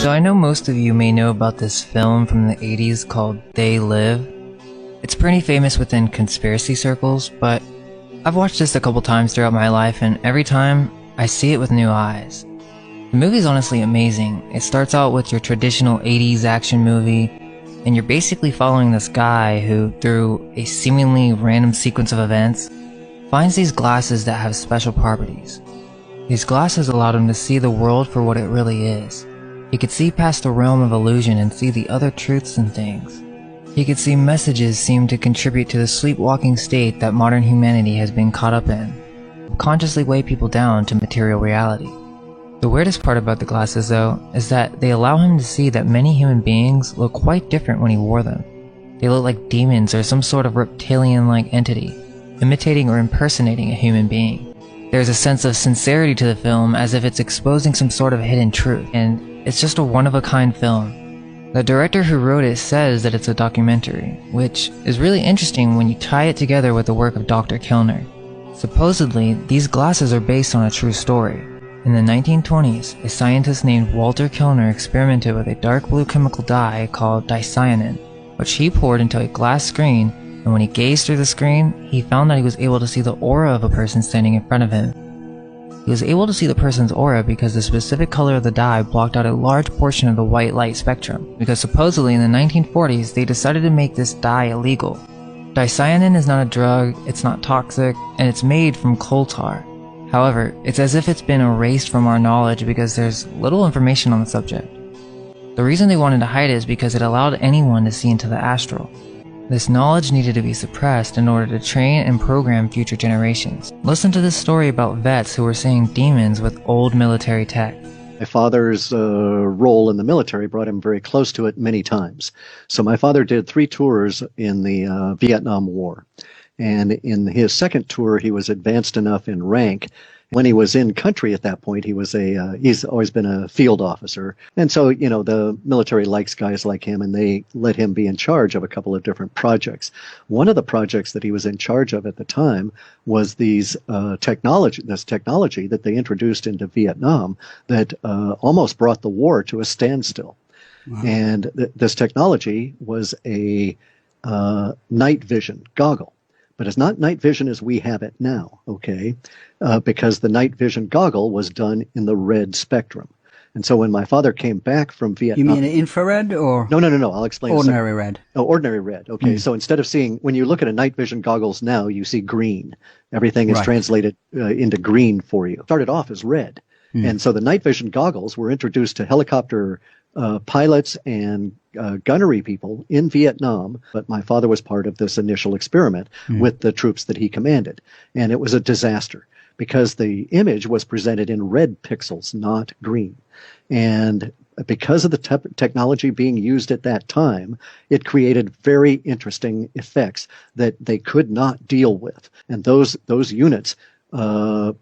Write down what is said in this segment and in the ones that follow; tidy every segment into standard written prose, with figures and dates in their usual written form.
So I know most of you may know about this film from the 80s called They Live. It's pretty famous within conspiracy circles, but I've watched this a couple times throughout my life, and every time I see it with new eyes. The movie's honestly amazing. It starts out with your traditional 80s action movie, and you're basically following this guy who, through a seemingly random sequence of events, finds these glasses that have special properties. These glasses allowed him to see the world for what it really is. He could see past the realm of illusion and see the other truths and things. He could see messages seem to contribute to the sleepwalking state that modern humanity has been caught up in, consciously weigh people down to material reality. The weirdest part about the glasses, though, is that they allow him to see that many human beings look quite different when he wore them. They look like demons or some sort of reptilian-like entity, imitating or impersonating a human being. There's a sense of sincerity to the film, as if it's exposing some sort of hidden truth, and it's just a one-of-a-kind film. The director who wrote it says that it's a documentary, which is really interesting when you tie it together with the work of Dr. Kellner. Supposedly, these glasses are based on a true story. In the 1920s, a scientist named Walter Kellner experimented with a dark blue chemical dye called dicyanin, which he poured into a glass screen, and when he gazed through the screen, he found that he was able to see the aura of a person standing in front of him. He was able to see the person's aura because the specific color of the dye blocked out a large portion of the white light spectrum, because supposedly in the 1940s they decided to make this dye illegal. Dicyanin is not a drug, it's not toxic, and it's made from coal tar. However, it's as if it's been erased from our knowledge because there's little information on the subject. The reason they wanted to hide it is because it allowed anyone to see into the astral. This knowledge needed to be suppressed in order to train and program future generations. Listen to this story about vets who were seeing demons with old military tech. My father's role in the military brought him very close to it many times. So my father did 3 tours in the Vietnam War. And in his second tour, he was advanced enough in rank. When he was in country at that point, he's always been a field officer. And so, the military likes guys like him, and they let him be in charge of a couple of different projects. One of the projects that he was in charge of at the time was this technology that they introduced into Vietnam that almost brought the war to a standstill. Wow. And this technology was a night vision goggle. But it's not night vision as we have it now, okay? Because the night vision goggle was done in the red spectrum. And so when my father came back from Vietnam... You mean infrared or... No, I'll explain. Ordinary red. Oh, ordinary red, okay. So instead of seeing... When you look at a night vision goggles now, you see green. Everything is translated into green for you. It started off as red. And so the night vision goggles were introduced to helicopter pilots and gunnery people in Vietnam, but my father was part of this initial experiment with the troops that he commanded. And it was a disaster because the image was presented in red pixels, not green. And because of the technology being used at that time, it created very interesting effects that they could not deal with. And those units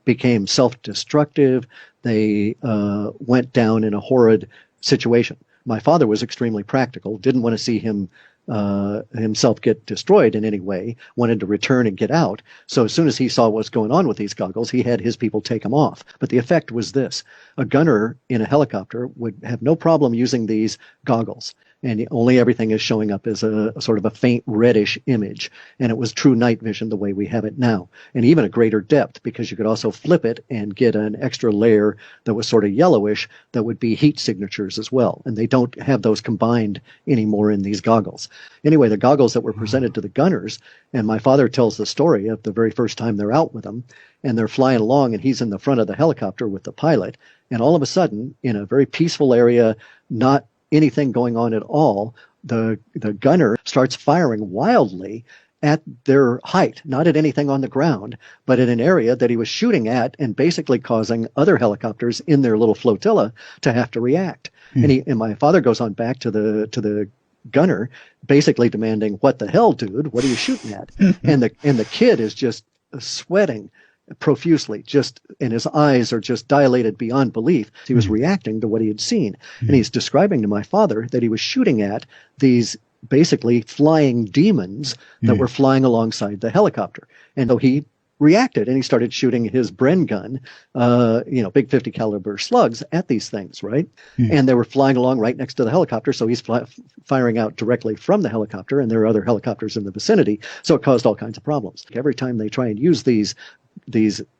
became self-destructive. They went down in a horrid situation. My father was extremely practical, didn't want to see himself get destroyed in any way, wanted to return and get out. So as soon as he saw what was going on with these goggles, he had his people take them off. But the effect was this. A gunner in a helicopter would have no problem using these goggles. And only everything is showing up as a sort of a faint reddish image. And it was true night vision the way we have it now. And even a greater depth, because you could also flip it and get an extra layer that was sort of yellowish that would be heat signatures as well. And they don't have those combined anymore in these goggles. Anyway, the goggles that were presented to the gunners, and my father tells the story of the very first time they're out with them, and they're flying along, and he's in the front of the helicopter with the pilot. And all of a sudden, in a very peaceful area, not anything going on at all, the gunner starts firing wildly at their height, not at anything on the ground, but at an area that he was shooting at, and basically causing other helicopters in their little flotilla to have to react. And my father goes on back to the gunner, basically demanding, "What the hell, dude? What are you shooting at?" and the kid is just sweating profusely, and his eyes are just dilated beyond belief. He was reacting to what he had seen. And he's describing to my father that he was shooting at these basically flying demons that were flying alongside the helicopter. And so he reacted, and he started shooting his Bren gun, big 50 caliber slugs at these things, right? And they were flying along right next to the helicopter, so he's firing out directly from the helicopter, and there are other helicopters in the vicinity, so it caused all kinds of problems. Every time they try and use these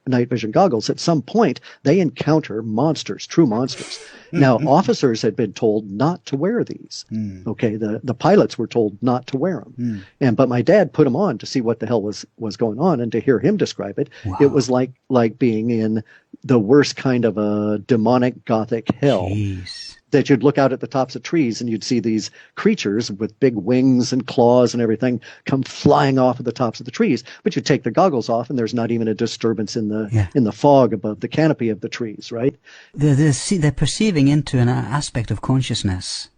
night vision goggles, at some point they encounter monsters, true monsters. Now, officers had been told not to wear these. Okay, the pilots were told not to wear them. But my dad put them on to see what the hell was going on, and to hear him describe it, it was like being in the worst kind of a demonic gothic hell. Jeez. That you'd look out at the tops of trees and you'd see these creatures with big wings and claws and everything come flying off of the tops of the trees. But you take the goggles off and there's not even a disturbance in the fog above the canopy of the trees, right? They're perceiving into an aspect of consciousness.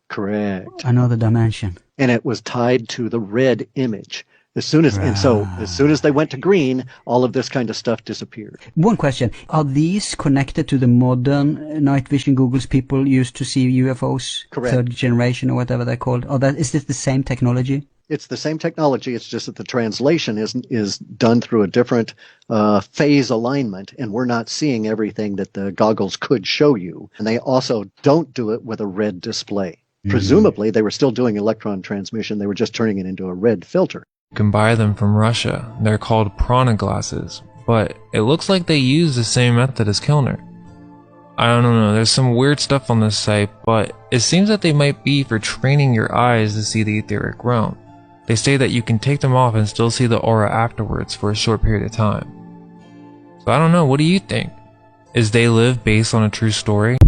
Correct. Another dimension. And it was tied to the red image. As soon as they went to green, all of this kind of stuff disappeared. One question. Are these connected to the modern night vision goggles people used to see UFOs? Correct. Third generation or whatever they're called? Is this the same technology? It's the same technology. It's just that the translation is done through a different phase alignment, and we're not seeing everything that the goggles could show you. And they also don't do it with a red display. Presumably, they were still doing electron transmission. They were just turning it into a red filter. You can buy them from Russia. They're called Prana glasses, but it looks like they use the same method as Kilner. I don't know, there's some weird stuff on this site, but it seems that they might be for training your eyes to see the etheric realm. They say that you can take them off and still see the aura afterwards for a short period of time. So I don't know, what do you think? Is They Live based on a true story?